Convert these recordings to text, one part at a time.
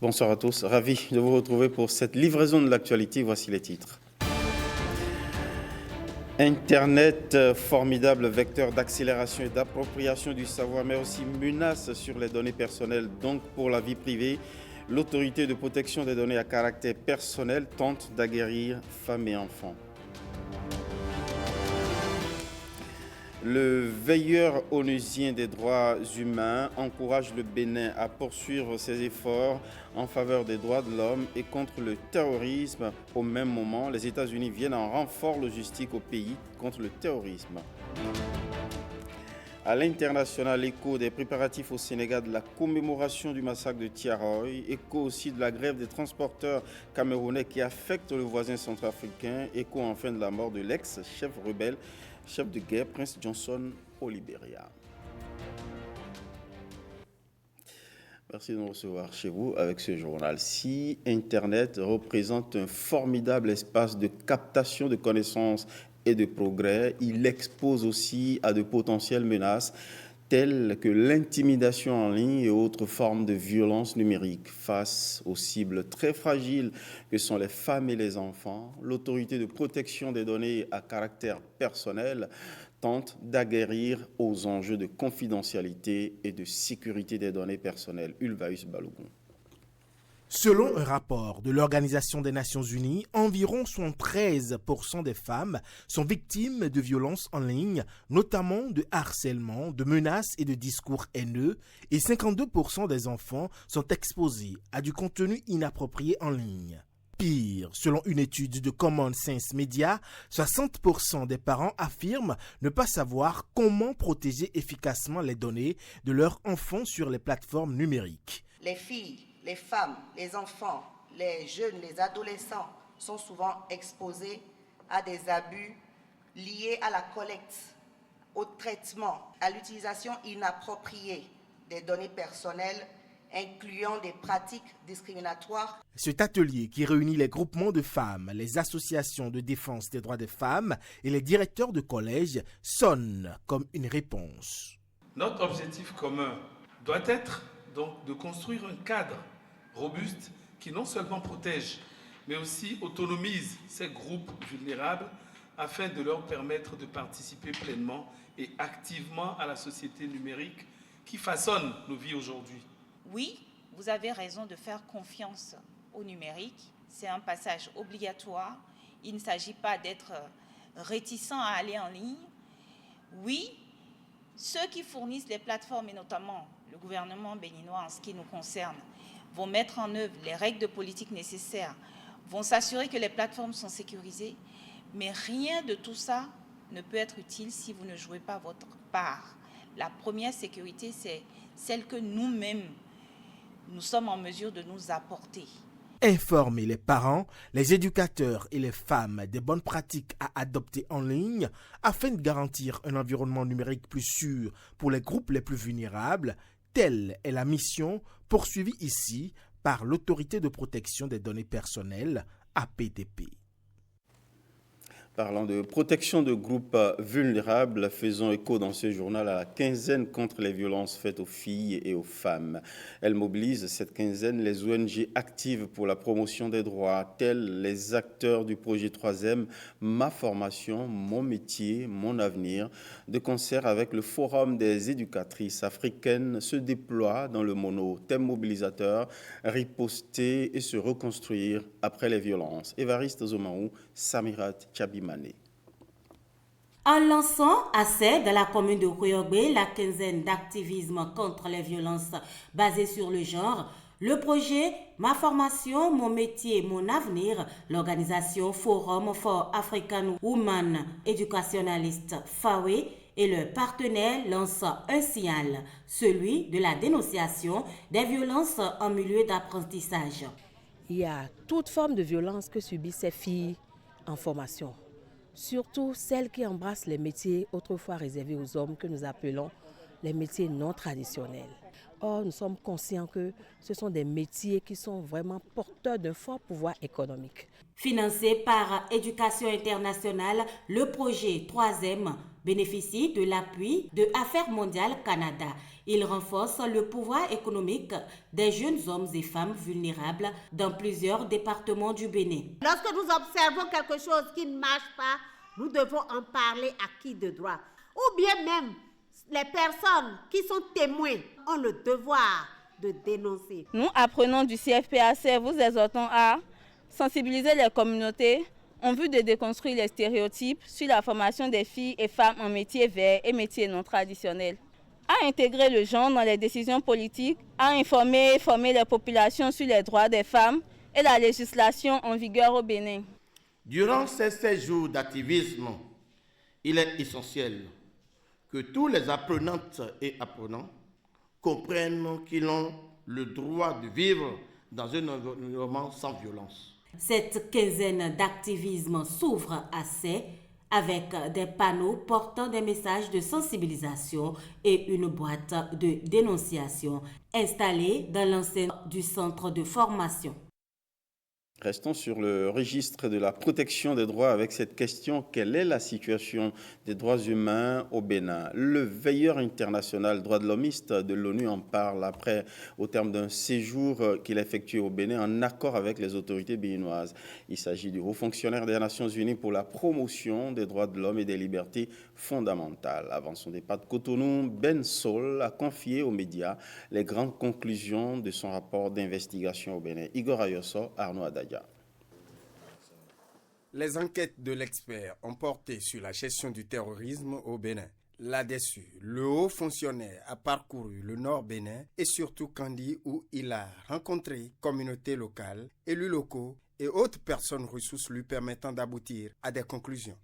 Bonsoir à tous, ravi de vous retrouver pour cette livraison de l'actualité. Voici les titres. Internet, formidable vecteur d'accélération et d'appropriation du savoir, mais aussi menace sur les données personnelles, donc pour la vie privée. L'autorité de protection des données à caractère personnel tente d'aguerrir femmes et enfants. Le veilleur onusien des droits humains encourage le Bénin à poursuivre ses efforts en faveur des droits de l'homme et contre le terrorisme. Au même moment, les États-Unis viennent en renfort logistique au pays contre le terrorisme. À l'international, écho des préparatifs au Sénégal de la commémoration du massacre de Thiaroye, écho aussi de la grève des transporteurs camerounais qui affecte le voisin centrafricain, écho enfin de la mort de l'ex-chef rebelle, chef de guerre, Prince Johnson au Libéria. Merci de nous recevoir chez vous avec ce journal. Si Internet représente un formidable espace de captation de connaissances et de progrès, il expose aussi à de potentielles menaces telles que l'intimidation en ligne et autres formes de violence numérique. Face aux cibles très fragiles que sont les femmes et les enfants, l'autorité de protection des données à caractère personnel tente d'aguerrir aux enjeux de confidentialité et de sécurité des données personnelles. Ulvaeus Balogun. Selon un rapport de l'Organisation des Nations Unies, environ 73% des femmes sont victimes de violences en ligne, notamment de harcèlement, de menaces et de discours haineux, et 52% des enfants sont exposés à du contenu inapproprié en ligne. Pire, selon une étude de Common Sense Media, 60% des parents affirment ne pas savoir comment protéger efficacement les données de leurs enfants sur les plateformes numériques. Les filles, les femmes, les enfants, les jeunes, les adolescents sont souvent exposés à des abus liés à la collecte, au traitement, à l'utilisation inappropriée des données personnelles, incluant des pratiques discriminatoires. Cet atelier qui réunit les groupements de femmes, les associations de défense des droits des femmes et les directeurs de collèges sonne comme une réponse. Notre objectif commun doit être donc de construire un cadre robuste qui non seulement protège, mais aussi autonomise ces groupes vulnérables afin de leur permettre de participer pleinement et activement à la société numérique qui façonne nos vies aujourd'hui. Oui, vous avez raison de faire confiance au numérique. C'est un passage obligatoire. Il ne s'agit pas d'être réticent à aller en ligne. Oui, ceux qui fournissent les plateformes, et notamment le gouvernement béninois en ce qui nous concerne, vont mettre en œuvre les règles de politique nécessaires, vont s'assurer que les plateformes sont sécurisées, mais rien de tout ça ne peut être utile si vous ne jouez pas votre part. La première sécurité, c'est celle que nous-mêmes, nous sommes en mesure de nous apporter. Informer les parents, les éducateurs et les femmes des bonnes pratiques à adopter en ligne afin de garantir un environnement numérique plus sûr pour les groupes les plus vulnérables, telle est la mission poursuivie ici par l'Autorité de protection des données personnelles, APDP. Parlant de protection de groupes vulnérables, faisons écho dans ce journal à la quinzaine contre les violences faites aux filles et aux femmes. Elle mobilise cette quinzaine les ONG actives pour la promotion des droits, tels les acteurs du projet 3M, Ma formation, mon métier, mon avenir, de concert avec le Forum des éducatrices africaines, se déploie dans le mono thème mobilisateur, riposter et se reconstruire après les violences. Évariste Zomaou, Samirat Tchabimane. En lançant à Sède, dans la commune de Koyogbe, la quinzaine d'activisme contre les violences basées sur le genre, le projet Ma formation, mon métier, mon avenir, l'organisation Forum for African Women Educationalists FAWE et leurs partenaires lancent un signal, celui de la dénonciation des violences en milieu d'apprentissage. Il y a toute forme de violence que subissent ces filles en formation. Surtout celles qui embrassent les métiers autrefois réservés aux hommes que nous appelons les métiers non traditionnels. Or, nous sommes conscients que ce sont des métiers qui sont vraiment porteurs d'un fort pouvoir économique. Financé par Éducation internationale, le projet 3M bénéficie de l'appui de Affaires mondiales Canada. Il renforce le pouvoir économique des jeunes hommes et femmes vulnérables dans plusieurs départements du Bénin. Lorsque nous observons quelque chose qui ne marche pas, nous devons en parler à qui de droit. Ou bien même, les personnes qui sont témoins ont le devoir de dénoncer. Nous, apprenants du CFPAC, vous exhortons à sensibiliser les communautés en vue de déconstruire les stéréotypes sur la formation des filles et femmes en métiers verts et métiers non traditionnels, à intégrer le genre dans les décisions politiques, à informer et former les populations sur les droits des femmes et la législation en vigueur au Bénin. Durant ces 16 jours d'activisme, il est essentiel que tous les apprenantes et apprenants comprennent qu'ils ont le droit de vivre dans un environnement sans violence. Cette quinzaine d'activisme s'ouvre assez avec des panneaux portant des messages de sensibilisation et une boîte de dénonciation installée dans l'enceinte du centre de formation. Restons sur le registre de la protection des droits avec cette question. Quelle est la situation des droits humains au Bénin? Le veilleur international droits de l'hommiste de l'ONU en parle au terme d'un séjour qu'il a effectué au Bénin en accord avec les autorités béninoises. Il s'agit du haut fonctionnaire des Nations Unies pour la promotion des droits de l'homme et des libertés fondamentales. Avant son départ de Cotonou, Ben Saul a confié aux médias les grandes conclusions de son rapport d'investigation au Bénin. Igor Ayoso, Arnaud Adaya. Les enquêtes de l'expert ont porté sur la gestion du terrorisme au Bénin. Là-dessus, le haut fonctionnaire a parcouru le nord Bénin et surtout Kandi où il a rencontré communautés locales, élus locaux et autres personnes ressources lui permettant d'aboutir à des conclusions.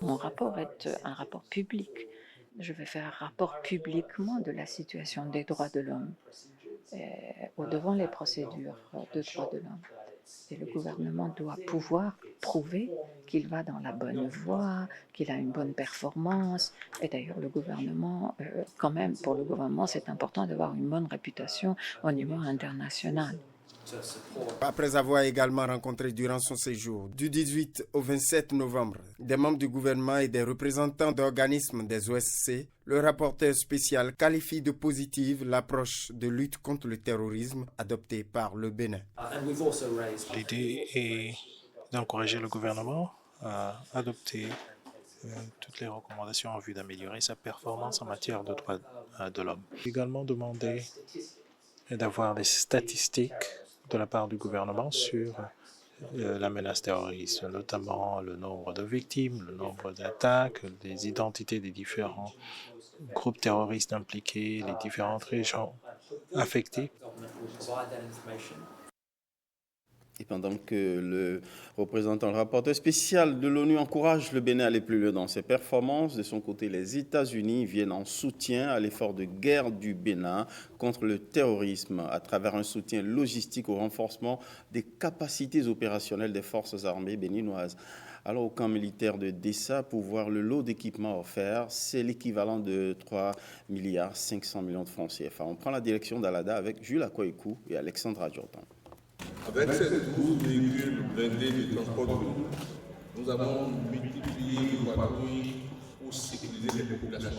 Mon rapport est un rapport public. Je vais faire un rapport publiquement de la situation des droits de l'homme devant les procédures de droits de l'homme. Et le gouvernement doit pouvoir prouver qu'il va dans la bonne voie, qu'il a une bonne performance. Et d'ailleurs, le gouvernement, quand même, pour le gouvernement, c'est important d'avoir une bonne réputation au niveau international. Après avoir également rencontré durant son séjour, du 18 au 27 novembre, des membres du gouvernement et des représentants d'organismes des OSC, le rapporteur spécial qualifie de positive l'approche de lutte contre le terrorisme adoptée par le Bénin. L'idée est d'encourager le gouvernement à adopter toutes les recommandations en vue d'améliorer sa performance en matière de droits de l'homme. Également demander d'avoir des statistiques de la part du gouvernement sur la menace terroriste, notamment le nombre de victimes, le nombre d'attaques, les identités des différents groupes terroristes impliqués, les différentes régions affectées. Et pendant que le rapporteur spécial de l'ONU encourage le Bénin à aller plus loin dans ses performances, de son côté, les États-Unis viennent en soutien à l'effort de guerre du Bénin contre le terrorisme à travers un soutien logistique au renforcement des capacités opérationnelles des forces armées béninoises. Alors, au camp militaire de Dessa, pour voir le lot d'équipements offerts, c'est l'équivalent de 3,5 milliards de francs CFA. On prend la direction d'Alada avec Jules Akouekou et Alexandra Jordan. Avec ces 12 véhicules blindés de transport de l'eau, nous avons multiplié les patrouilles pour sécuriser les populations.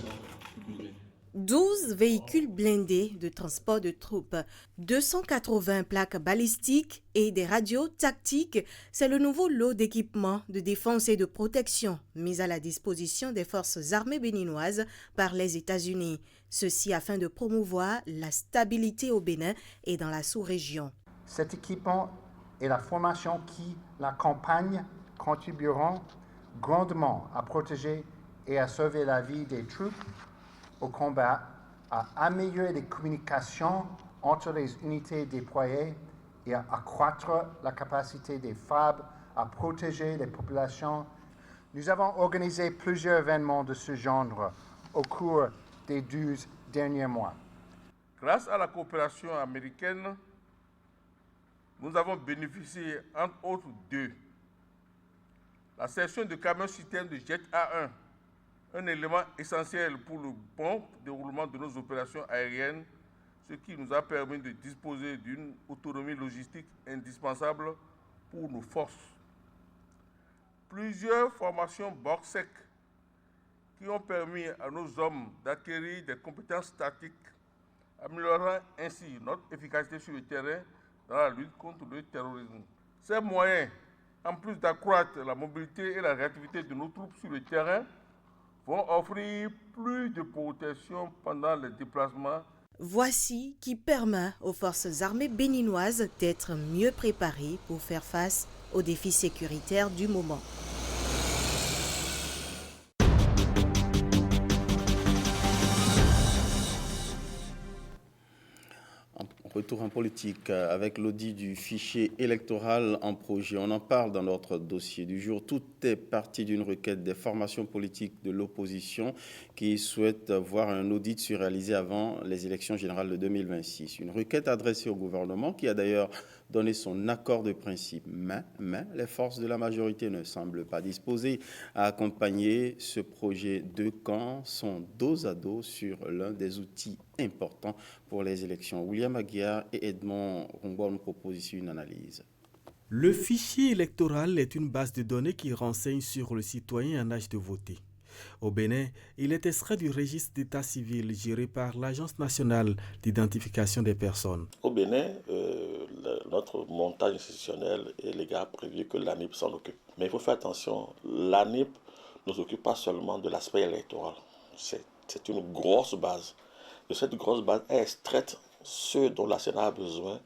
12 véhicules blindés de transport de troupes, 280 plaques balistiques et des radios tactiques, c'est le nouveau lot d'équipements de défense et de protection mis à la disposition des forces armées béninoises par les États-Unis. Ceci afin de promouvoir la stabilité au Bénin et dans la sous-région. Cet équipement et la formation qui l'accompagnent contribueront grandement à protéger et à sauver la vie des troupes au combat, à améliorer les communications entre les unités déployées et à accroître la capacité des FAB à protéger les populations. Nous avons organisé plusieurs événements de ce genre au cours des 12 derniers mois. Grâce à la coopération américaine, nous avons bénéficié, entre autres, de la cession de camions-citernes de Jet A1, un élément essentiel pour le bon déroulement de nos opérations aériennes, ce qui nous a permis de disposer d'une autonomie logistique indispensable pour nos forces. Plusieurs formations BORSEC qui ont permis à nos hommes d'acquérir des compétences tactiques, améliorant ainsi notre efficacité sur le terrain dans la lutte contre le terrorisme. Ces moyens, en plus d'accroître la mobilité et la réactivité de nos troupes sur le terrain, vont offrir plus de protection pendant les déplacements. Voici qui permet aux forces armées béninoises d'être mieux préparées pour faire face aux défis sécuritaires du moment. Retour en politique avec l'audit du fichier électoral en projet. On en parle dans notre dossier du jour. Tout est parti d'une requête des formations politiques de l'opposition qui souhaitent voir un audit surréalisé avant les élections générales de 2026. Une requête adressée au gouvernement qui a d'ailleurs donné son accord de principe. Mais les forces de la majorité ne semblent pas disposées à accompagner ce projet. Deux camps sont dos à dos sur l'un des outils importants pour les élections. William Aguiar et Edmond Rongwa nous proposent ici une analyse. Le fichier électoral est une base de données qui renseigne sur le citoyen en âge de voter. Au Bénin, il est extrait du registre d'état civil géré par l'Agence nationale d'identification des personnes. Au Bénin, notre montage institutionnel et légal a prévu que l'ANIP s'en occupe. Mais il faut faire attention, l'ANIP ne s'occupe pas seulement de l'aspect électoral. C'est une grosse base. De cette grosse base est extraite ce dont la Sénat a besoin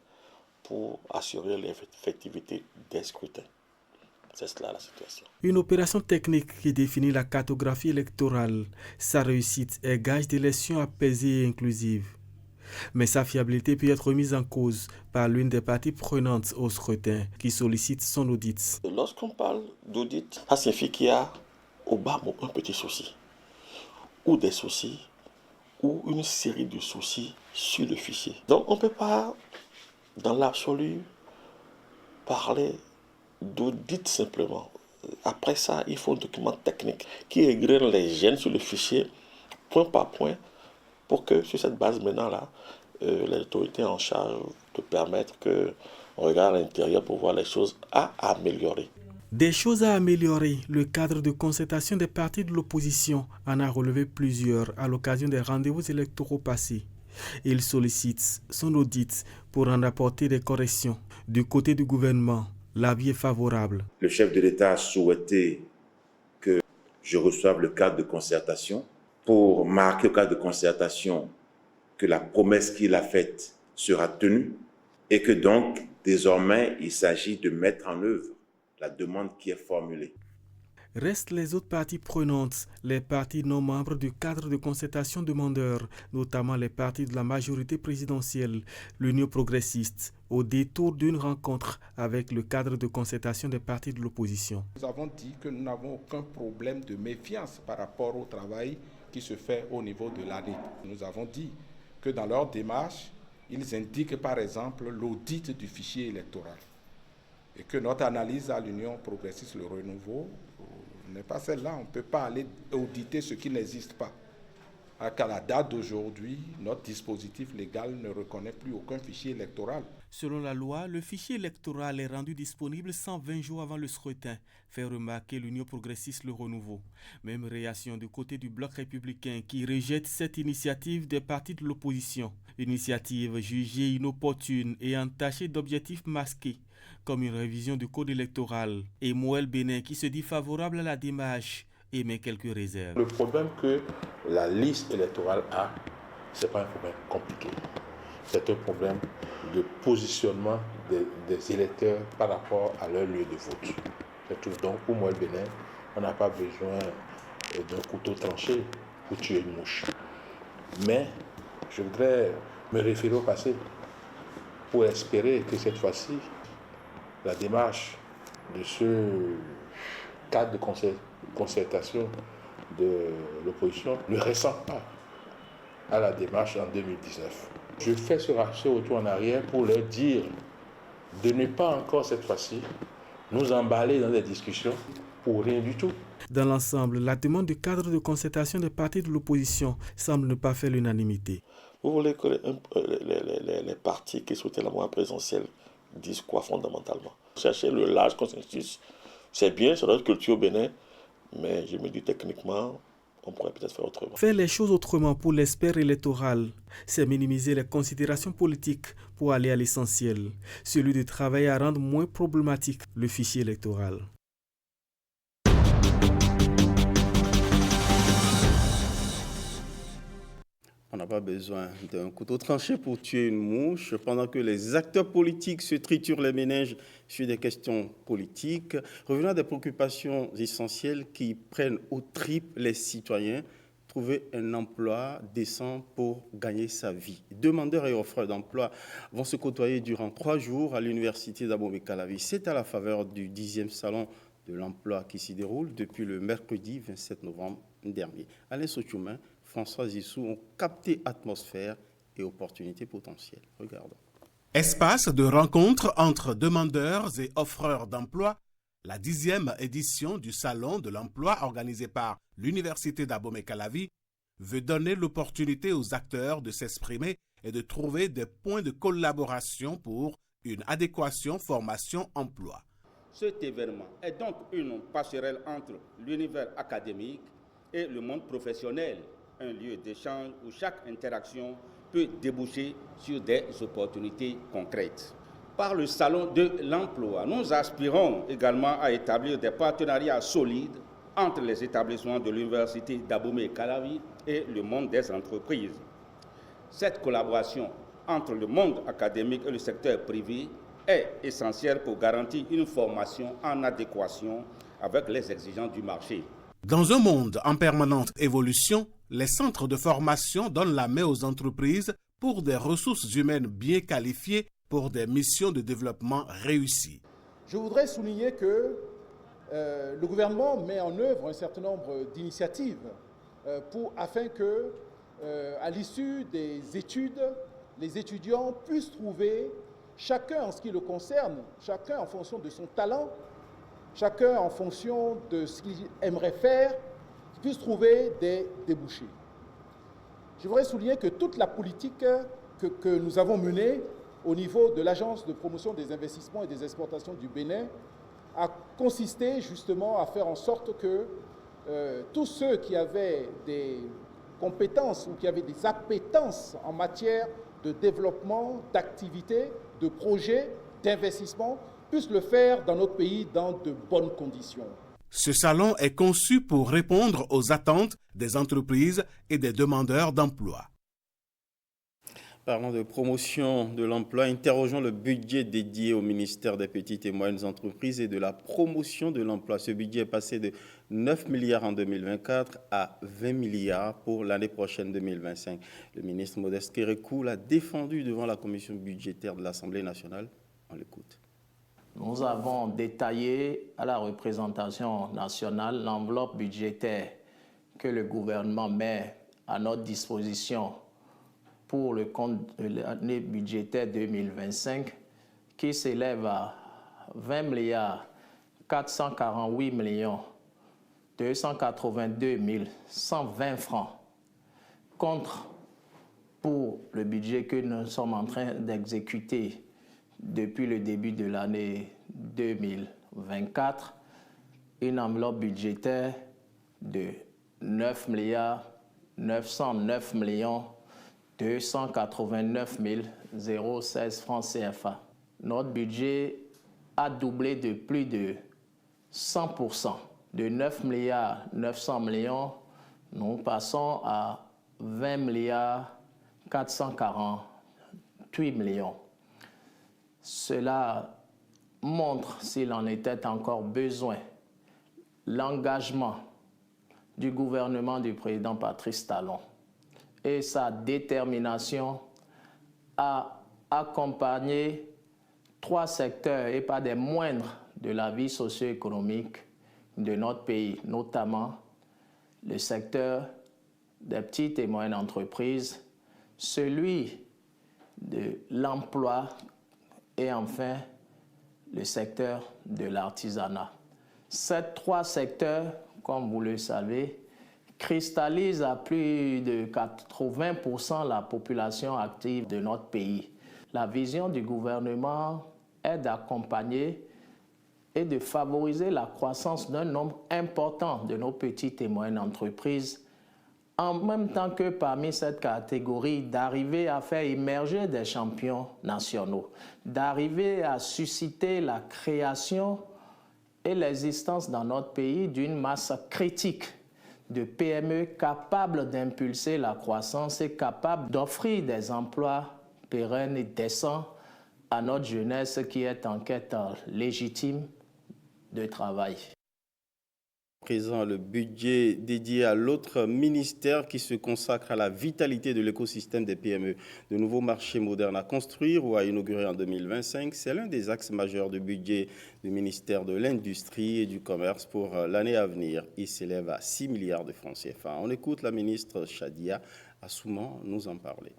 pour assurer l'effectivité des scrutins. C'est cela la situation. Une opération technique qui définit la cartographie électorale. Sa réussite est gage d'élections apaisées et inclusives. Mais sa fiabilité peut être remise en cause par l'une des parties prenantes au scrutin qui sollicite son audit. Lorsqu'on parle d'audit, ça signifie qu'il y a au bas un petit souci, ou des soucis, ou une série de soucis sur le fichier. Donc on ne peut pas, dans l'absolu, parler d'audit simplement. Après ça, il faut un document technique qui égrène les gènes sur le fichier, point par point, pour que sur cette base maintenant-là, les autorités en charge de permettre qu'on regarde à l'intérieur pour voir les choses à améliorer. Des choses à améliorer, le cadre de concertation des partis de l'opposition en a relevé plusieurs à l'occasion des rendez-vous électoraux passés. Il sollicite son audit pour en apporter des corrections. Du côté du gouvernement, l'avis est favorable. Le chef de l'État a souhaité que je reçoive le cadre de concertation pour marquer au cadre de concertation que la promesse qu'il a faite sera tenue et que donc, désormais, il s'agit de mettre en œuvre la demande qui est formulée. Restent les autres parties prenantes, les partis non membres du cadre de concertation demandeurs, notamment les partis de la majorité présidentielle, l'Union progressiste, au détour d'une rencontre avec le cadre de concertation des partis de l'opposition. Nous avons dit que nous n'avons aucun problème de méfiance par rapport au travail qui se fait au niveau de l'ANIP. Nous avons dit que dans leur démarche, ils indiquent par exemple l'audit du fichier électoral. Et que notre analyse à l'Union progressiste, le renouveau, n'est pas celle-là. On ne peut pas aller auditer ce qui n'existe pas. Alors qu'à la date d'aujourd'hui, notre dispositif légal ne reconnaît plus aucun fichier électoral. Selon la loi, le fichier électoral est rendu disponible 120 jours avant le scrutin, fait remarquer l'Union progressiste Le Renouveau. Même réaction du côté du bloc républicain qui rejette cette initiative des partis de l'opposition. Initiative jugée inopportune et entachée d'objectifs masqués, comme une révision du code électoral. Et Moël Bénin qui se dit favorable à la démarche émet quelques réserves. Le problème que la liste électorale a, ce n'est pas un problème compliqué. C'est un problème de positionnement des électeurs par rapport à leur lieu de vote. C'est tout. Donc pour Moël Bénin, on n'a pas besoin d'un couteau tranché pour tuer une mouche. Mais je voudrais me référer au passé pour espérer que cette fois-ci, la démarche de ce cadre de concertation de l'opposition ne ressemble pas à la démarche en 2019. Je fais ce retour en arrière pour leur dire de ne pas encore cette fois-ci nous emballer dans des discussions pour rien du tout. Dans l'ensemble, la demande du cadre de concertation des partis de l'opposition semble ne pas faire l'unanimité. Vous voulez que les partis qui soutiennent la mouvance présidentielle disent quoi fondamentalement? Chercher le large consensus, c'est bien, c'est notre culture au Bénin, mais je me dis techniquement, on pourrait peut-être faire autrement. Faire les choses autrement pour l'espère électoral, c'est minimiser les considérations politiques pour aller à l'essentiel, celui de travailler à rendre moins problématique le fichier électoral. On n'a pas besoin d'un couteau tranché pour tuer une mouche. Pendant que les acteurs politiques se triturent les méninges sur des questions politiques, revenons à des préoccupations essentielles qui prennent aux tripes les citoyens. Trouver un emploi décent pour gagner sa vie. Demandeurs et offreurs d'emploi vont se côtoyer durant 3 jours à l'université d'Abomey-Calavi. C'est à la faveur du 10e salon de l'emploi qui s'y déroule depuis le mercredi 27 novembre dernier. Alain Sochoumain, François Zissou ont capté atmosphère et opportunités potentielles. Regardons. Espace de rencontre entre demandeurs et offreurs d'emploi, la 10e édition du Salon de l'emploi organisé par l'Université d'Abomey-Calavi veut donner l'opportunité aux acteurs de s'exprimer et de trouver des points de collaboration pour une adéquation formation-emploi. Cet événement est donc une passerelle entre l'univers académique et le monde professionnel, un lieu d'échange où chaque interaction peut déboucher sur des opportunités concrètes. Par le Salon de l'emploi, nous aspirons également à établir des partenariats solides entre les établissements de l'Université d'Abomey-Calavi et le monde des entreprises. Cette collaboration entre le monde académique et le secteur privé est essentielle pour garantir une formation en adéquation avec les exigences du marché. Dans un monde en permanente évolution, les centres de formation donnent la main aux entreprises pour des ressources humaines bien qualifiées pour des missions de développement réussies. Je voudrais souligner que le gouvernement met en œuvre un certain nombre d'initiatives afin que, à l'issue des études, les étudiants puissent trouver, chacun en ce qui le concerne, chacun en fonction de son talent, chacun en fonction de ce qu'il aimerait faire, puisse trouver des débouchés. Je voudrais souligner que toute la politique que nous avons menée au niveau de l'Agence de promotion des investissements et des exportations du Bénin a consisté justement à faire en sorte que tous ceux qui avaient des compétences ou qui avaient des appétences en matière de développement, d'activités, de projets, d'investissement, puissent le faire dans notre pays dans de bonnes conditions. Ce salon est conçu pour répondre aux attentes des entreprises et des demandeurs d'emploi. Parlons de promotion de l'emploi, interrogeons le budget dédié au ministère des Petites et Moyennes Entreprises et de la promotion de l'emploi. Ce budget est passé de 9 milliards en 2024 à 20 milliards pour l'année prochaine 2025. Le ministre Modeste Kérékou l'a défendu devant la commission budgétaire de l'Assemblée nationale. On l'écoute. Nous avons détaillé à la représentation nationale l'enveloppe budgétaire que le gouvernement met à notre disposition pour le compte de l'année budgétaire 2025 qui s'élève à 20 milliards 448 millions 282 120 francs contre pour le budget que nous sommes en train d'exécuter depuis le début de l'année 2024, une enveloppe budgétaire de 9 milliards 909 millions 289 016 francs CFA. Notre budget a doublé de plus de 100%. De 9 milliards 900 millions, nous passons à 20 milliards 448 millions. Cela montre, s'il en était encore besoin, l'engagement du gouvernement du président Patrice Talon et sa détermination à accompagner 3 secteurs et pas des moindres de la vie socio-économique de notre pays, notamment le secteur des petites et moyennes entreprises, celui de l'emploi et enfin le secteur de l'artisanat. Ces 3 secteurs, comme vous le savez, cristallise à plus de 80% la population active de notre pays. La vision du gouvernement est d'accompagner et de favoriser la croissance d'un nombre important de nos petites et moyennes entreprises en même temps que parmi cette catégorie, d'arriver à faire émerger des champions nationaux, d'arriver à susciter la création et l'existence dans notre pays d'une masse critique de PME capables d'impulser la croissance et capables d'offrir des emplois pérennes et décents à notre jeunesse qui est en quête légitime de travail. Présent le budget dédié à l'autre ministère qui se consacre à la vitalité de l'écosystème des PME. De nouveaux marchés modernes à construire ou à inaugurer en 2025, c'est l'un des axes majeurs du budget du ministère de l'Industrie et du Commerce pour l'année à venir. Il s'élève à 6 milliards de francs CFA. On écoute la ministre Shadia Assouman nous en parler.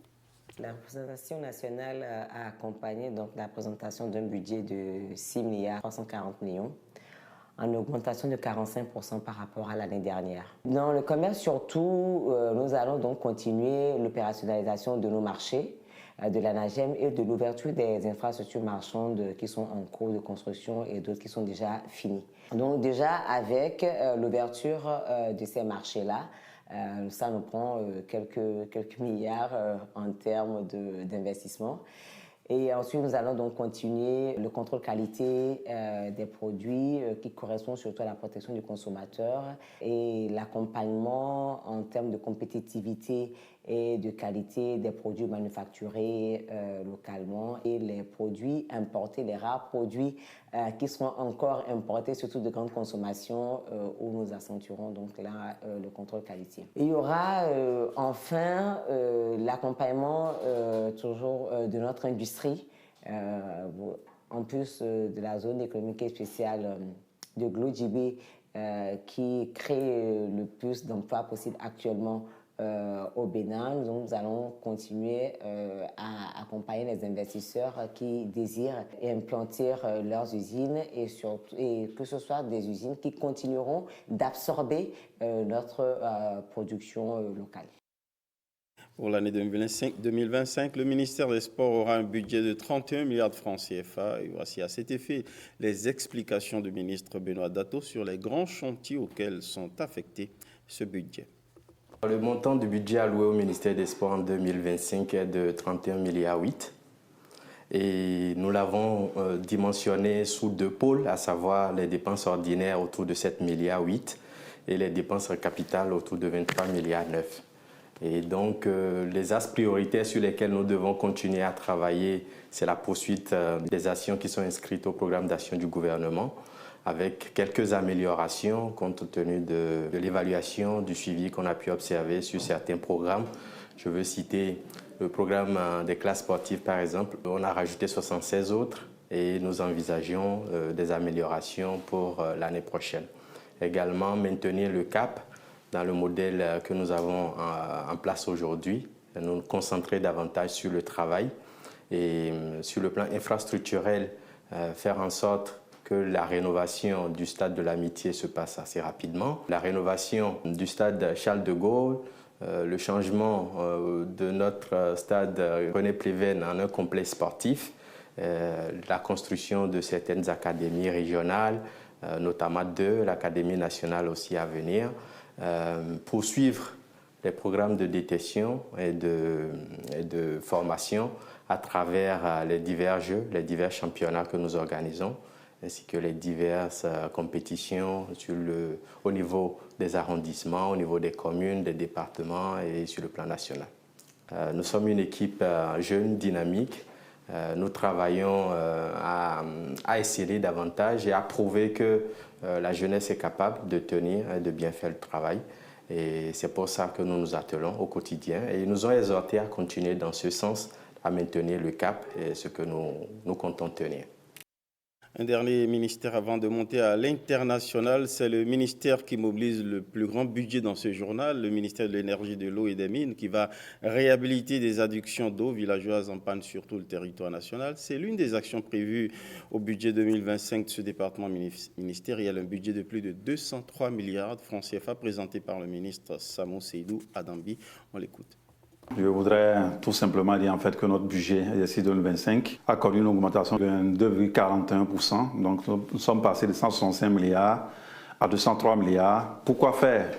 La représentation nationale a accompagné donc la présentation d'un budget de 6 milliards 340 millions. En augmentation de 45% par rapport à l'année dernière. Dans le commerce, surtout, nous allons donc continuer l'opérationnalisation de nos marchés, de l'ANAGEM et de l'ouverture des infrastructures marchandes qui sont en cours de construction et d'autres qui sont déjà finies. Donc déjà, avec l'ouverture de ces marchés-là, ça nous prend quelques milliards en termes d'investissement. Et ensuite, nous allons donc continuer le contrôle qualité des produits qui correspond surtout à la protection du consommateur et l'accompagnement en termes de compétitivité et de qualité des produits manufacturés localement et les produits importés, les rares produits qui seront encore importés, surtout de grande consommation, où nous accentuerons donc là le contrôle qualité. Il y aura enfin l'accompagnement toujours de notre industrie, en plus de la zone économique spéciale de GloJB qui crée le plus d'emplois possibles actuellement au Bénin. Donc, nous allons continuer à accompagner les investisseurs qui désirent implanter leurs usines et que ce soit des usines qui continueront d'absorber notre production locale. Pour l'année 2025, le ministère des Sports aura un budget de 31 milliards de francs CFA. Et voici à cet effet les explications du ministre Benoît Dato sur les grands chantiers auxquels sont affectés ce budget. Le montant du budget alloué au ministère des Sports en 2025 est de 31,8 milliards. Et nous l'avons dimensionné sous deux pôles, à savoir les dépenses ordinaires autour de 7,8 milliards et les dépenses capitales autour de 23,9 milliards. Et donc, les axes prioritaires sur lesquels nous devons continuer à travailler, c'est la poursuite des actions qui sont inscrites au programme d'action du gouvernement, avec quelques améliorations compte tenu de l'évaluation, du suivi qu'on a pu observer sur certains programmes. Je veux citer le programme des classes sportives, par exemple. On a rajouté 76 autres et nous envisageons des améliorations pour l'année prochaine. Également, maintenir le cap dans le modèle que nous avons en place aujourd'hui, nous concentrer davantage sur le travail et sur le plan infrastructurel, faire en sorte que la rénovation du stade de l'Amitié se passe assez rapidement. La rénovation du stade Charles de Gaulle, le changement de notre stade René Pleven en un complexe sportif, la construction de certaines académies régionales, notamment l'Académie nationale aussi à venir, poursuivre les programmes de détection et de formation à travers les divers jeux, les divers championnats que nous organisons, ainsi que les diverses compétitions au niveau des arrondissements, au niveau des communes, des départements et sur le plan national. Nous sommes une équipe jeune, dynamique. Nous travaillons à essayer davantage et à prouver que la jeunesse est capable de tenir et de bien faire le travail. Et c'est pour ça que nous nous attelons au quotidien. Et ils nous ont exhortés à continuer dans ce sens, à maintenir le cap et ce que nous comptons tenir. Un dernier ministère avant de monter à l'international, c'est le ministère qui mobilise le plus grand budget dans ce journal, le ministère de l'Énergie, de l'Eau et des Mines, qui va réhabiliter des adductions d'eau villageoises en panne sur tout le territoire national. C'est l'une des actions prévues au budget 2025 de ce département ministériel, un budget de plus de 203 milliards de francs CFA présenté par le ministre Samo Seydou Adambi. On l'écoute. Je voudrais tout simplement dire en fait que notre budget exercice 2025 a connu une augmentation de 2,41%. Donc nous sommes passés de 165 milliards à 203 milliards. Pourquoi faire?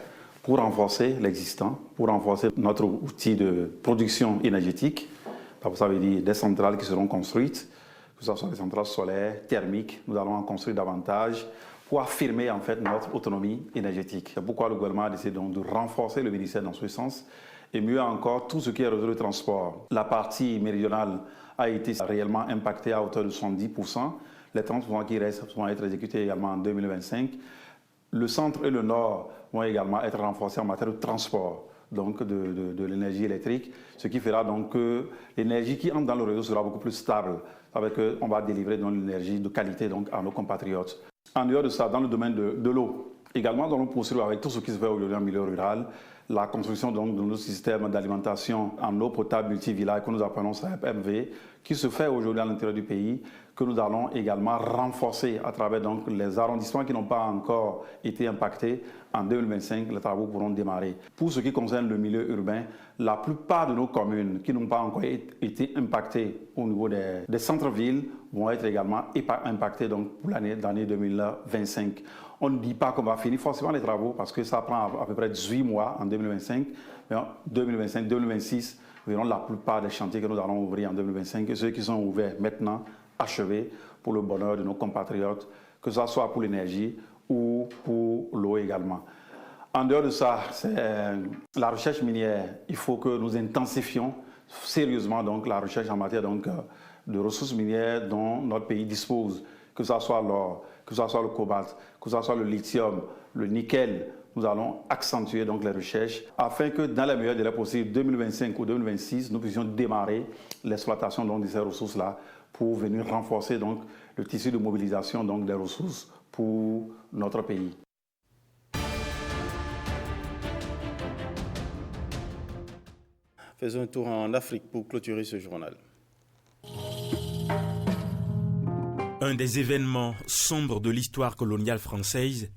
pour renforcer l'existant, pour renforcer notre outil de production énergétique. Donc, ça veut dire des centrales qui seront construites, que ce soit des centrales solaires, thermiques. Nous allons en construire davantage pour affirmer en fait notre autonomie énergétique. C'est pourquoi le gouvernement a décidé donc de renforcer le ministère dans ce sens et mieux encore tout ce qui est réseau de transport. La partie méridionale a été réellement impactée à hauteur de 70%. Les 30% qui restent vont être exécutés également en 2025. Le centre et le nord vont également être renforcés en matière de transport, donc de l'énergie électrique, ce qui fera donc que l'énergie qui entre dans le réseau sera beaucoup plus stable, avec qu'on va délivrer donc l'énergie de qualité donc à nos compatriotes. En dehors de ça, dans le domaine de l'eau, également, nous allons poursuivre avec tout ce qui se fait aujourd'hui en milieu rural, la construction donc, de nos systèmes d'alimentation en eau potable multivillage que nous appelons MV, qui se fait aujourd'hui à l'intérieur du pays, que nous allons également renforcer à travers donc, les arrondissements qui n'ont pas encore été impactés. En 2025, les travaux pourront démarrer. Pour ce qui concerne le milieu urbain, la plupart de nos communes qui n'ont pas encore été impactées au niveau des centres-villes vont être également impactées donc, pour l'année 2025. On ne dit pas qu'on va finir forcément les travaux parce que ça prend à peu près 18 mois en 2025. Mais en 2025, 2026, nous verrons la plupart des chantiers que nous allons ouvrir en 2025 et ceux qui sont ouverts maintenant, achevés pour le bonheur de nos compatriotes, que ce soit pour l'énergie ou pour l'eau également. En dehors de ça, c'est la recherche minière. Il faut que nous intensifions sérieusement donc, la recherche en matière donc, de ressources minières dont notre pays dispose, que ce soit l'or, que ce soit le cobalt, que ce soit le lithium, le nickel. Nous allons accentuer donc les recherches afin que dans les meilleurs délais possibles, 2025 ou 2026, nous puissions démarrer l'exploitation donc, de ces ressources-là pour venir renforcer donc, le tissu de mobilisation donc, des ressources pour notre pays. Faisons un tour en Afrique pour clôturer ce journal. Un des événements sombres de l'histoire coloniale française,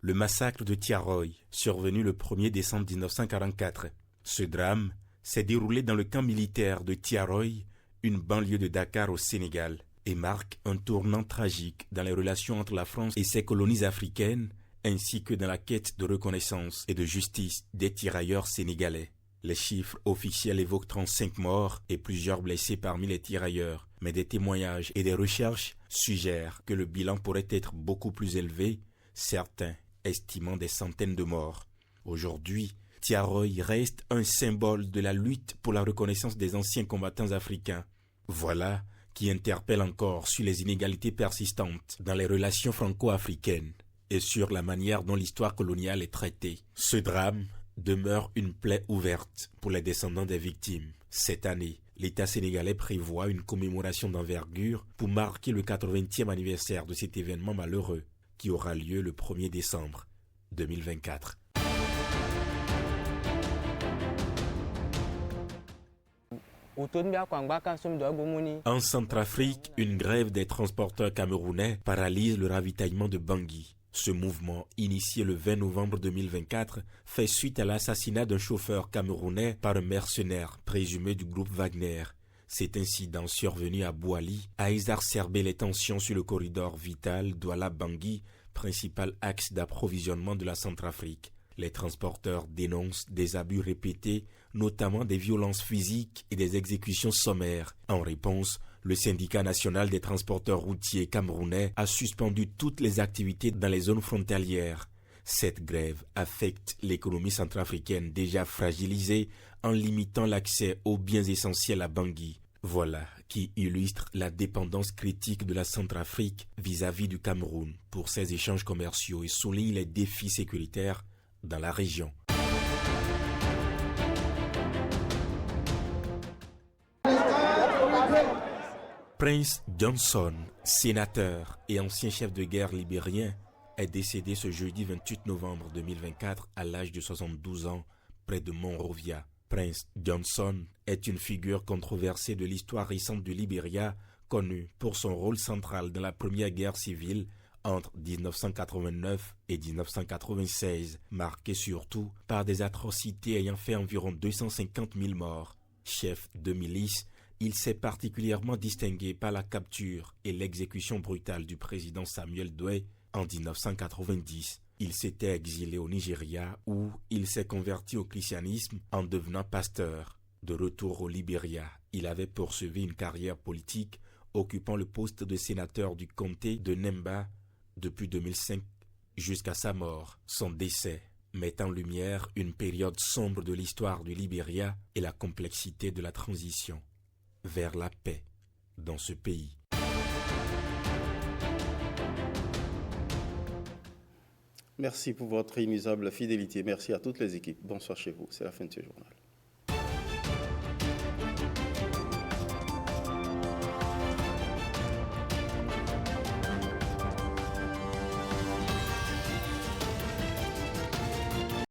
le massacre de Thiaroye, survenu le 1er décembre 1944. Ce drame s'est déroulé dans le camp militaire de Thiaroye, une banlieue de Dakar au Sénégal, et marque un tournant tragique dans les relations entre la France et ses colonies africaines, ainsi que dans la quête de reconnaissance et de justice des tirailleurs sénégalais. Les chiffres officiels évoquent 35 morts et plusieurs blessés parmi les tirailleurs, mais des témoignages et des recherches suggèrent que le bilan pourrait être beaucoup plus élevé, certains estimant des centaines de morts. Aujourd'hui, Thiaroye reste un symbole de la lutte pour la reconnaissance des anciens combattants africains. Voilà qui interpelle encore sur les inégalités persistantes dans les relations franco-africaines et sur la manière dont l'histoire coloniale est traitée. Ce drame demeure une plaie ouverte pour les descendants des victimes. Cette année, l'État sénégalais prévoit une commémoration d'envergure pour marquer le 80e anniversaire de cet événement malheureux qui aura lieu le 1er décembre 2024. En Centrafrique, une grève des transporteurs camerounais paralyse le ravitaillement de Bangui. Ce mouvement, initié le 20 novembre 2024, fait suite à l'assassinat d'un chauffeur camerounais par un mercenaire présumé du groupe Wagner. Cet incident survenu à Bouali a exacerbé les tensions sur le corridor vital Douala-Bangui, principal axe d'approvisionnement de la Centrafrique. Les transporteurs dénoncent des abus répétés, notamment des violences physiques et des exécutions sommaires. En réponse, le syndicat national des transporteurs routiers camerounais a suspendu toutes les activités dans les zones frontalières. Cette grève affecte l'économie centrafricaine déjà fragilisée en limitant l'accès aux biens essentiels à Bangui. Voilà qui illustre la dépendance critique de la Centrafrique vis-à-vis du Cameroun pour ses échanges commerciaux et souligne les défis sécuritaires dans la région. Prince Johnson, sénateur et ancien chef de guerre libérien, est décédé ce jeudi 28 novembre 2024 à l'âge de 72 ans près de Monrovia. Prince Johnson est une figure controversée de l'histoire récente du Libéria, connu pour son rôle central dans la première guerre civile entre 1989 et 1996, marquée surtout par des atrocités ayant fait environ 250 000 morts. Chef de milice, il s'est particulièrement distingué par la capture et l'exécution brutale du président Samuel Doe en 1990. Il s'était exilé au Nigeria où il s'est converti au christianisme en devenant pasteur. De retour au Libéria, il avait poursuivi une carrière politique, occupant le poste de sénateur du comté de Nemba depuis 2005 jusqu'à sa mort. Son décès met en lumière une période sombre de l'histoire du Libéria et la complexité de la transition vers la paix dans ce pays. Merci pour votre inépuisable fidélité. Merci à toutes les équipes. Bonsoir chez vous. C'est la fin de ce journal.